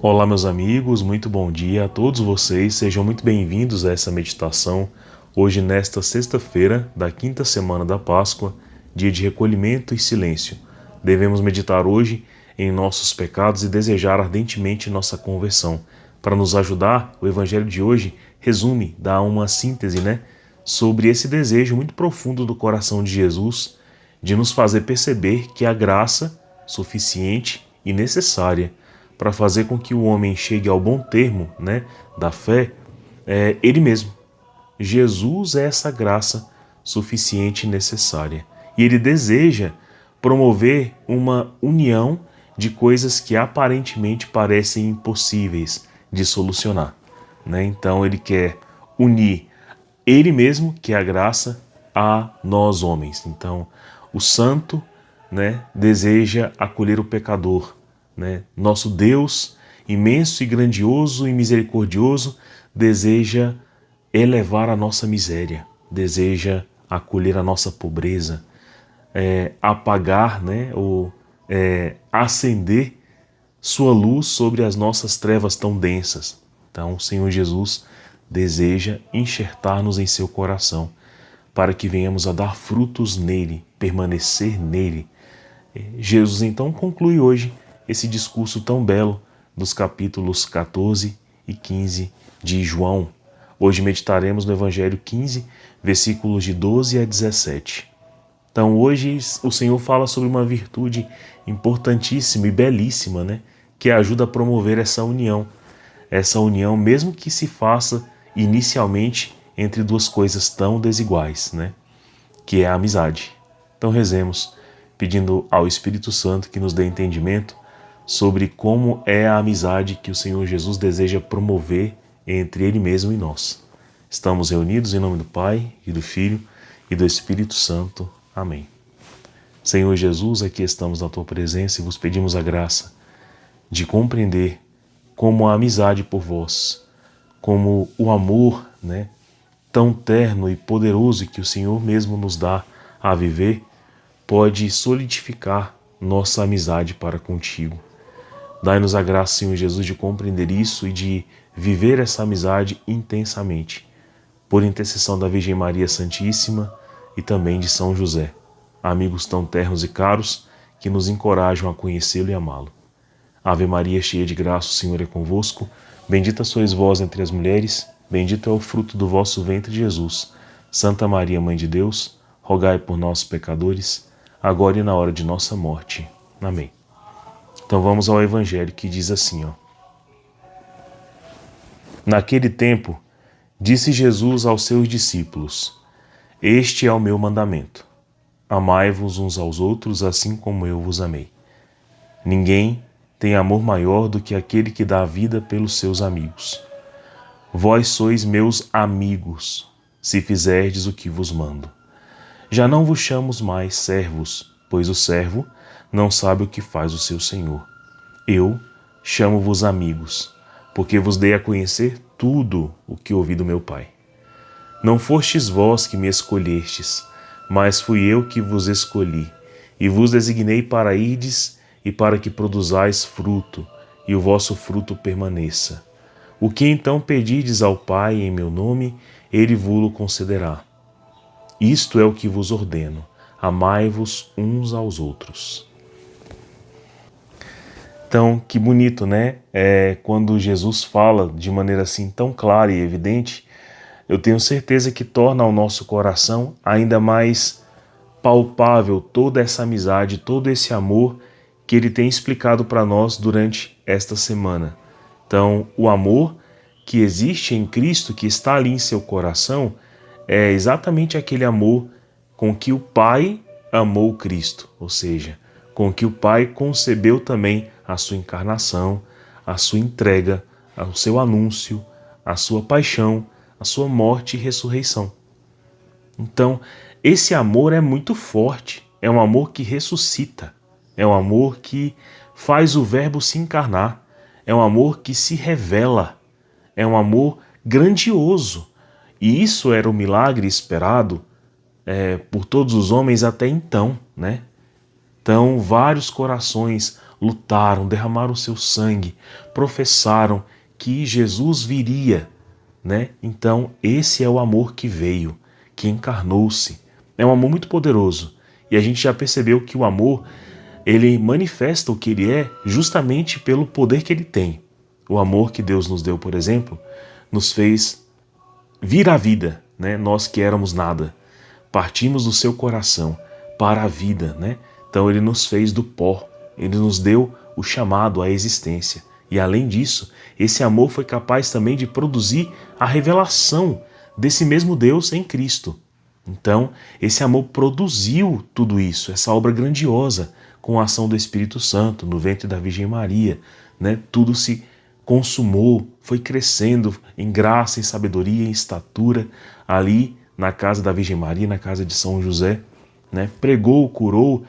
Olá, meus amigos, muito bom dia a todos vocês, sejam muito bem-vindos a essa meditação. Hoje, nesta sexta-feira da quinta semana da Páscoa, dia de recolhimento e silêncio, devemos meditar hoje em nossos pecados e desejar ardentemente nossa conversão. Para nos ajudar, o Evangelho de hoje resume, dá uma síntese, sobre esse desejo muito profundo do coração de Jesus de nos fazer perceber que a graça suficiente e necessária para fazer com que o homem chegue ao bom termo, da fé, é ele mesmo. Jesus é essa graça suficiente e necessária. E ele deseja promover uma união de coisas que aparentemente parecem impossíveis de solucionar, Então ele quer unir ele mesmo, que é a graça, a nós homens. Então, o santo, deseja acolher o pecador, Nosso Deus, imenso e grandioso e misericordioso, deseja elevar a nossa miséria, deseja acolher a nossa pobreza, apagar, ou acender sua luz sobre as nossas trevas tão densas. Então, o Senhor Jesus deseja enxertar-nos em seu coração, para que venhamos a dar frutos nele, permanecer nele. Jesus então conclui hoje esse discurso tão belo dos capítulos 14 e 15 de João. Hoje meditaremos no Evangelho 15, versículos de 12 a 17. Então hoje o Senhor fala sobre uma virtude importantíssima e belíssima, que ajuda a promover essa união mesmo que se faça inicialmente entre duas coisas tão desiguais, que é a amizade. Então rezemos, pedindo ao Espírito Santo que nos dê entendimento sobre como é a amizade que o Senhor Jesus deseja promover entre Ele mesmo e nós. Estamos reunidos em nome do Pai, e do Filho, e do Espírito Santo. Amém. Senhor Jesus, aqui estamos na Tua presença e vos pedimos a graça de compreender como a amizade por vós, como o amor, tão terno e poderoso que o Senhor mesmo nos dá a viver, pode solidificar nossa amizade para contigo. Dai-nos a graça, Senhor Jesus, de compreender isso e de viver essa amizade intensamente, por intercessão da Virgem Maria Santíssima e também de São José, amigos tão ternos e caros que nos encorajam a conhecê-lo e amá-lo. Ave Maria, cheia de graça, o Senhor é convosco. Bendita sois vós entre as mulheres, bendito é o fruto do vosso ventre, Jesus. Santa Maria, Mãe de Deus, rogai por nós, pecadores, agora e na hora de nossa morte. Amém. Então vamos ao Evangelho, que diz assim, Naquele tempo, disse Jesus aos seus discípulos: Este é o meu mandamento. Amai-vos uns aos outros, assim como eu vos amei. Ninguém tem amor maior do que aquele que dá a vida pelos seus amigos. Vós sois meus amigos, se fizerdes o que vos mando. Já não vos chamo mais servos, pois o servo não sabe o que faz o seu senhor. Eu chamo-vos amigos, porque vos dei a conhecer tudo o que ouvi do meu Pai. Não fostes vós que me escolhestes, mas fui eu que vos escolhi, e vos designei para irdes e para que produzais fruto, e o vosso fruto permaneça. O que então pedirdes ao Pai em meu nome, ele vos-lo concederá. Isto é o que vos ordeno: amai-vos uns aos outros. Então, que bonito, quando Jesus fala de maneira assim tão clara e evidente, eu tenho certeza que torna ao nosso coração ainda mais palpável toda essa amizade, todo esse amor que ele tem explicado para nós durante esta semana. Então, o amor que existe em Cristo, que está ali em seu coração, é exatamente aquele amor com que o Pai amou Cristo, ou seja, com que o Pai concebeu também a sua encarnação, a sua entrega, o seu anúncio, a sua paixão, a sua morte e ressurreição. Então, esse amor é muito forte, é um amor que ressuscita, é um amor que faz o Verbo se encarnar, é um amor que se revela, é um amor grandioso. E isso era o milagre esperado por todos os homens até então, Então, vários corações lutaram, derramaram seu sangue, professaram que Jesus viria, né? Então, esse é o amor que veio, que encarnou-se. É um amor muito poderoso. E a gente já percebeu que o amor, ele manifesta o que ele é justamente pelo poder que ele tem. O amor que Deus nos deu, por exemplo, nos fez vir à vida, né? Nós que éramos nada. Partimos do seu coração para a vida, né? Então ele nos fez do pó, ele nos deu o chamado à existência. E além disso, esse amor foi capaz também de produzir a revelação desse mesmo Deus em Cristo. Então, esse amor produziu tudo isso, essa obra grandiosa, com a ação do Espírito Santo, no ventre da Virgem Maria, né? Tudo se consumou, foi crescendo em graça, em sabedoria, em estatura, ali na casa da Virgem Maria, na casa de São José, né? Pregou, curou,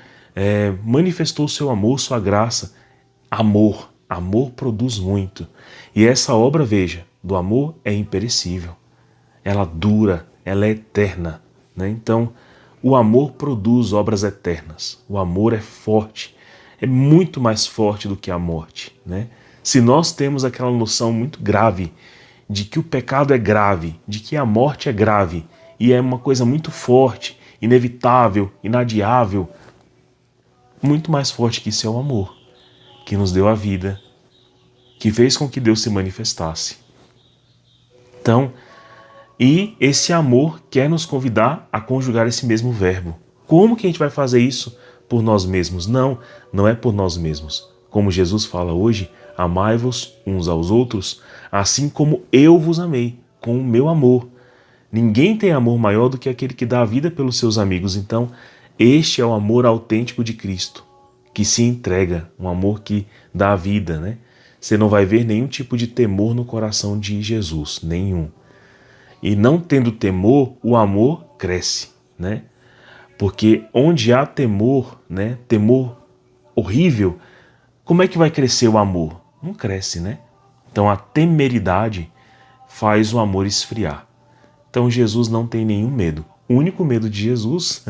manifestou seu amor, sua graça. Amor produz muito. E essa obra, veja, do amor é imperecível. Ela dura, ela é eterna, né? Então, o amor produz obras eternas. O amor é forte, é muito mais forte do que a morte, né? Se nós temos aquela noção muito grave de que o pecado é grave, de que a morte é grave, e é uma coisa muito forte, inevitável, inadiável, muito mais forte que isso é o amor, que nos deu a vida, que fez com que Deus se manifestasse. Então, e esse amor quer nos convidar a conjugar esse mesmo verbo. Como que a gente vai fazer isso? Por nós mesmos? Não, não é por nós mesmos. Como Jesus fala hoje, amai-vos uns aos outros, assim como eu vos amei, com o meu amor. Ninguém tem amor maior do que aquele que dá a vida pelos seus amigos. Então, este é o amor autêntico de Cristo, que se entrega, um amor que dá a vida, né? Você não vai ver nenhum tipo de temor no coração de Jesus, nenhum. E não tendo temor, o amor cresce, né? Porque onde há temor, né? Temor horrível, como é que vai crescer o amor? Não cresce, né? Então a temeridade faz o amor esfriar. Então Jesus não tem nenhum medo. O único medo de Jesus,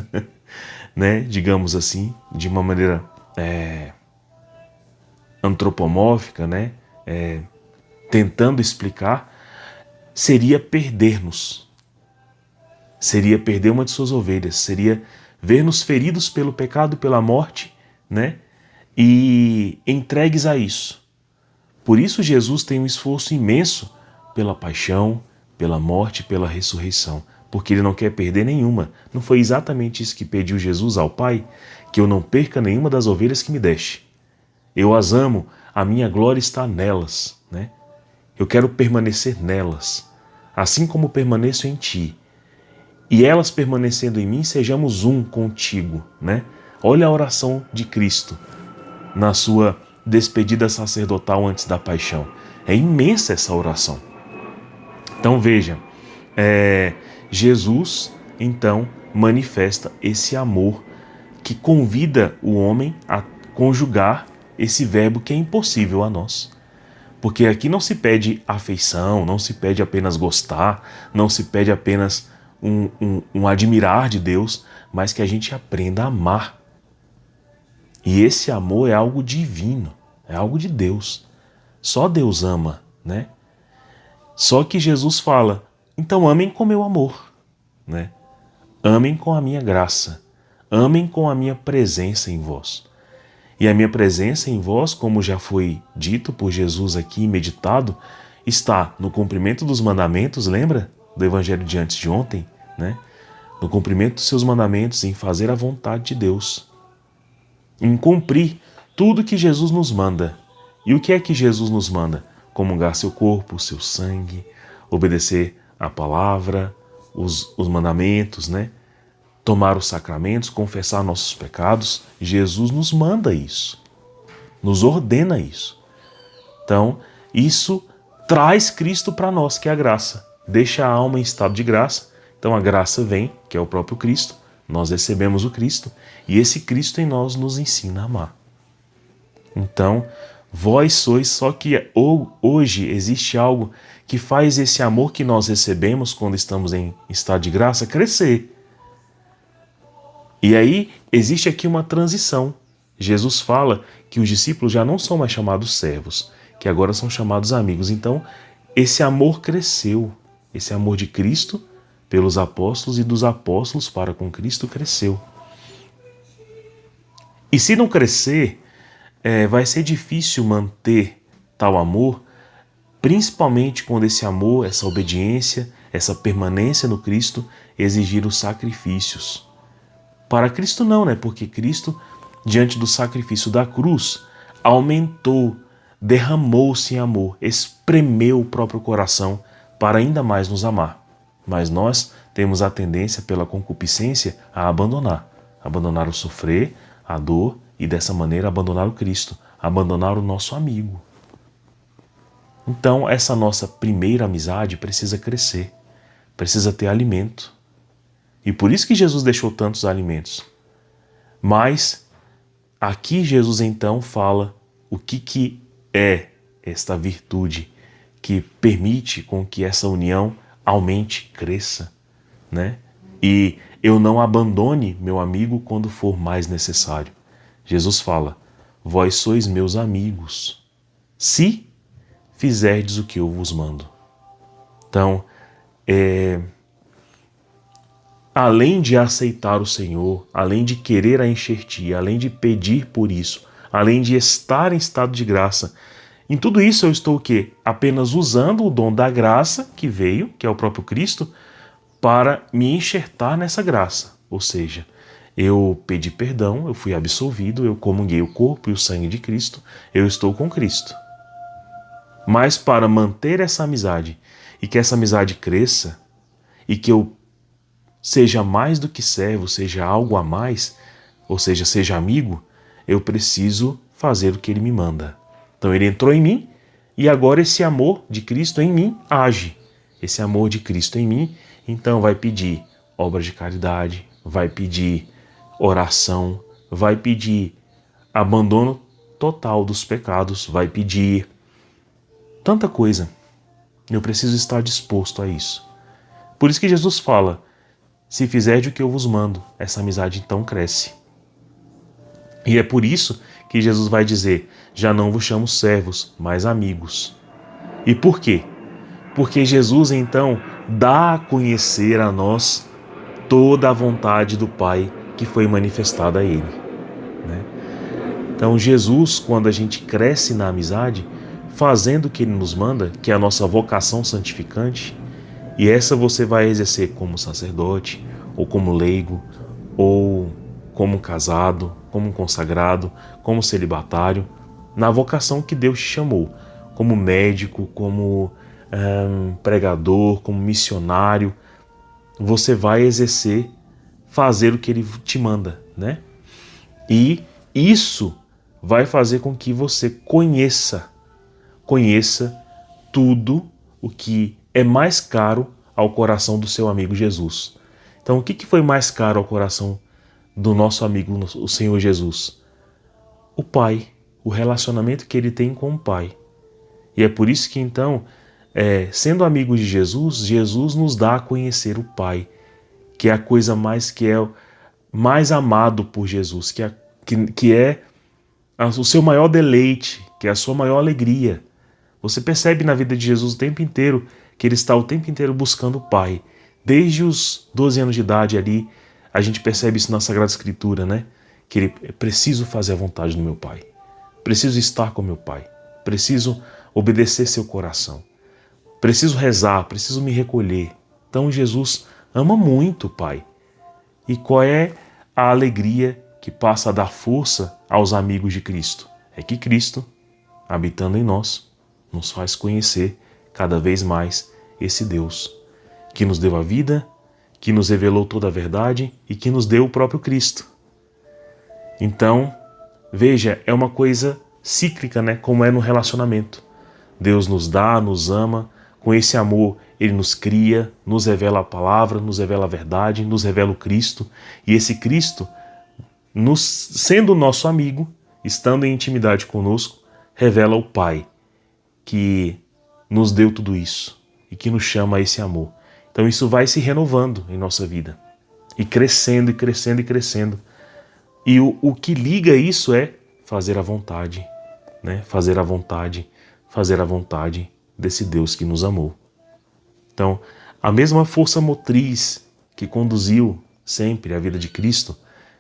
né? Digamos assim, de uma maneira antropomórfica, né? Tentando explicar, seria perder-nos. Seria perder uma de suas ovelhas, seria ver-nos feridos pelo pecado, pela morte, né? E entregues a isso. Por isso Jesus tem um esforço imenso pela paixão, pela morte, pela ressurreição, porque ele não quer perder nenhuma. Não foi exatamente isso que pediu Jesus ao Pai? Que eu não perca nenhuma das ovelhas que me deste. Eu as amo, a minha glória está nelas, né? Eu quero permanecer nelas, assim como permaneço em ti. E elas permanecendo em mim, sejamos um contigo, né? Olha a oração de Cristo na sua despedida sacerdotal antes da paixão. É imensa essa oração. Então veja, Jesus então manifesta esse amor que convida o homem a conjugar esse verbo que é impossível a nós. Porque aqui não se pede afeição, não se pede apenas gostar, não se pede apenas um admirar de Deus, mas que a gente aprenda a amar. E esse amor é algo divino, é algo de Deus. Só Deus ama, né? Só que Jesus fala, então amem com meu amor, né? Amem com a minha graça, amem com a minha presença em vós. E a minha presença em vós, como já foi dito por Jesus aqui, meditado, está no cumprimento dos mandamentos, lembra? Do Evangelho de antes de ontem, né? No cumprimento dos seus mandamentos, em fazer a vontade de Deus. Em cumprir tudo que Jesus nos manda. E o que é que Jesus nos manda? Comungar seu corpo, seu sangue, obedecer a palavra, os mandamentos, né? Tomar os sacramentos, confessar nossos pecados. Jesus nos manda isso, nos ordena isso. Então, isso traz Cristo para nós, que é a graça. Deixa a alma em estado de graça. Então a graça vem, que é o próprio Cristo. Nós recebemos o Cristo e esse Cristo em nós nos ensina a amar. Então, vós sois, só que hoje existe algo que faz esse amor que nós recebemos quando estamos em estado de graça crescer. E aí existe aqui uma transição. Jesus fala que os discípulos já não são mais chamados servos, que agora são chamados amigos. Então, esse amor cresceu, esse amor de Cristo pelos apóstolos e dos apóstolos para com Cristo cresceu. E se não crescer, vai ser difícil manter tal amor, principalmente quando esse amor, essa obediência, essa permanência no Cristo exigir os sacrifícios. Para Cristo não, né? Porque Cristo, diante do sacrifício da cruz, aumentou, derramou-se em amor, espremeu o próprio coração para ainda mais nos amar. Mas nós temos a tendência, pela concupiscência, a abandonar o sofrer, a dor e dessa maneira abandonar o Cristo, abandonar o nosso amigo. Então, essa nossa primeira amizade precisa crescer, precisa ter alimento. E por isso que Jesus deixou tantos alimentos. Mas aqui Jesus então fala o que é esta virtude que permite com que essa união aumente, cresça, né? E eu não abandone meu amigo quando for mais necessário. Jesus fala: vós sois meus amigos, se fizerdes o que eu vos mando. Então, além de aceitar o Senhor, além de querer a enxertia, além de pedir por isso, além de estar em estado de graça, em tudo isso eu estou o quê? Apenas usando o dom da graça que veio, que é o próprio Cristo, para me enxertar nessa graça. Ou seja, eu pedi perdão, eu fui absolvido, eu comunguei o corpo e o sangue de Cristo, eu estou com Cristo. Mas para manter essa amizade e que essa amizade cresça e que eu seja mais do que servo, seja algo a mais, ou seja, seja amigo, eu preciso fazer o que ele me manda. Então ele entrou em mim e agora esse amor de Cristo em mim age. Esse amor de Cristo em mim, então vai pedir obras de caridade, vai pedir oração, vai pedir abandono total dos pecados, vai pedir tanta coisa. Eu preciso estar disposto a isso. Por isso que Jesus fala: se fizerdes o que eu vos mando, essa amizade então cresce. E é por isso que Jesus vai dizer: já não vos chamo servos, mas amigos. E por quê? Porque Jesus então dá a conhecer a nós toda a vontade do Pai que foi manifestada a Ele, né? Então Jesus, quando a gente cresce na amizade, fazendo o que Ele nos manda, que é a nossa vocação santificante, e essa você vai exercer como sacerdote, ou como leigo, ou como casado, como consagrado, como celibatário, na vocação que Deus te chamou, como médico, como pregador, como missionário, você vai exercer, fazer o que Ele te manda, né? E isso vai fazer com que você conheça tudo o que é mais caro ao coração do seu amigo Jesus. Então, o que foi mais caro ao coração do nosso amigo, o Senhor Jesus? O Pai, o relacionamento que ele tem com o Pai. E é por isso que, então, sendo amigo de Jesus, Jesus nos dá a conhecer o Pai, que é a coisa mais amado por Jesus, que é o seu maior deleite, que é a sua maior alegria. Você percebe na vida de Jesus o tempo inteiro que ele está o tempo inteiro buscando o Pai. Desde os 12 anos de idade ali, a gente percebe isso na Sagrada Escritura, né? Que ele: preciso fazer a vontade do meu Pai. Preciso estar com meu Pai. Preciso obedecer seu coração. Preciso rezar, preciso me recolher. Então Jesus ama muito o Pai. E qual é a alegria que passa a dar força aos amigos de Cristo? É que Cristo, habitando em nós, nos faz conhecer cada vez mais esse Deus, que nos deu a vida, que nos revelou toda a verdade e que nos deu o próprio Cristo. Então, veja, é uma coisa cíclica, né? Como é no relacionamento. Deus nos dá, nos ama, com esse amor Ele nos cria, nos revela a palavra, nos revela a verdade, nos revela o Cristo. E esse Cristo, sendo nosso amigo, estando em intimidade conosco, revela o Pai, que nos deu tudo isso e que nos chama a esse amor. Então isso vai se renovando em nossa vida e crescendo e crescendo e crescendo. E o que liga isso é fazer a vontade, né? Fazer a vontade desse Deus que nos amou. Então, a mesma força motriz que conduziu sempre a vida de Cristo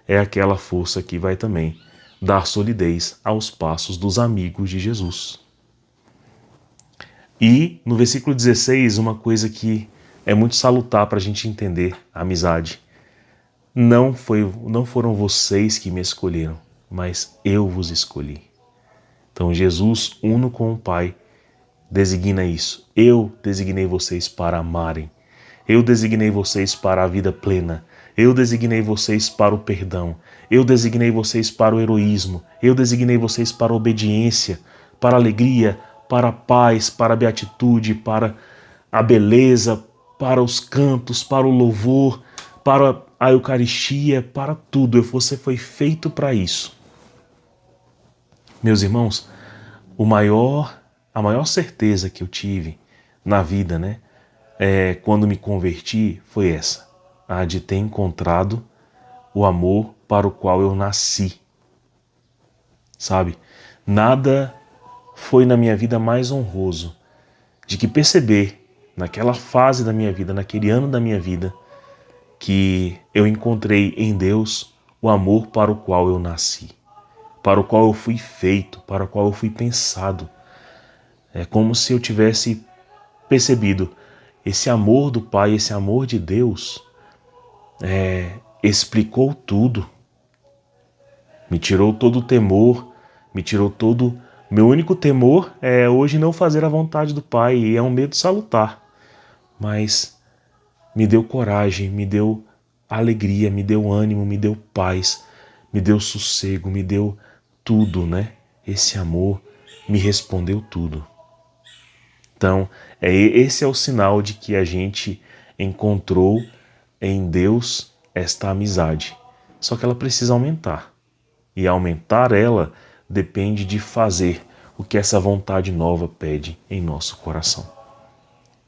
é aquela força que vai também dar solidez aos passos dos amigos de Jesus. E no versículo 16, uma coisa que é muito salutar para a gente entender a amizade. Não foram vocês que me escolheram, mas eu vos escolhi. Então Jesus, uno com o Pai, designa isso. Eu designei vocês para amarem. Eu designei vocês para a vida plena. Eu designei vocês para o perdão. Eu designei vocês para o heroísmo. Eu designei vocês para a obediência, para a alegria, para a paz, para a beatitude, para a beleza, para os cantos, para o louvor, para a Eucaristia, para tudo. Você foi feito para isso. Meus irmãos, a maior certeza que eu tive na vida, né, quando me converti, foi essa, a de ter encontrado o amor para o qual eu nasci. Sabe? Nada foi na minha vida mais honroso de que perceber, naquela fase da minha vida, naquele ano da minha vida, que eu encontrei em Deus o amor para o qual eu nasci, para o qual eu fui feito, para o qual eu fui pensado. É como se eu tivesse percebido esse amor do Pai, esse amor de Deus, explicou tudo. Me tirou todo o temor, me tirou todo... Meu único temor é hoje não fazer a vontade do Pai, e é um medo salutar. Mas me deu coragem, me deu alegria, me deu ânimo, me deu paz, me deu sossego, me deu tudo, né? Esse amor me respondeu tudo. Então, esse é o sinal de que a gente encontrou em Deus esta amizade. Só que ela precisa aumentar. E aumentar ela depende de fazer o que essa vontade nova pede em nosso coração.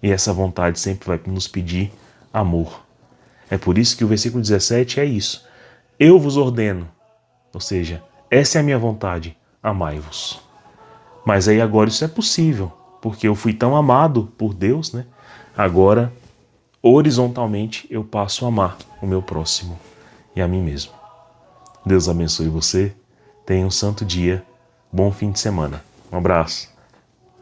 E essa vontade sempre vai nos pedir amor. É por isso que o versículo 17 é isso. Eu vos ordeno, ou seja, essa é a minha vontade, amai-vos. Mas aí agora isso é possível, porque eu fui tão amado por Deus, né? Agora, horizontalmente, eu passo a amar o meu próximo e a mim mesmo. Deus abençoe você, tenha um santo dia, bom fim de semana. Um abraço.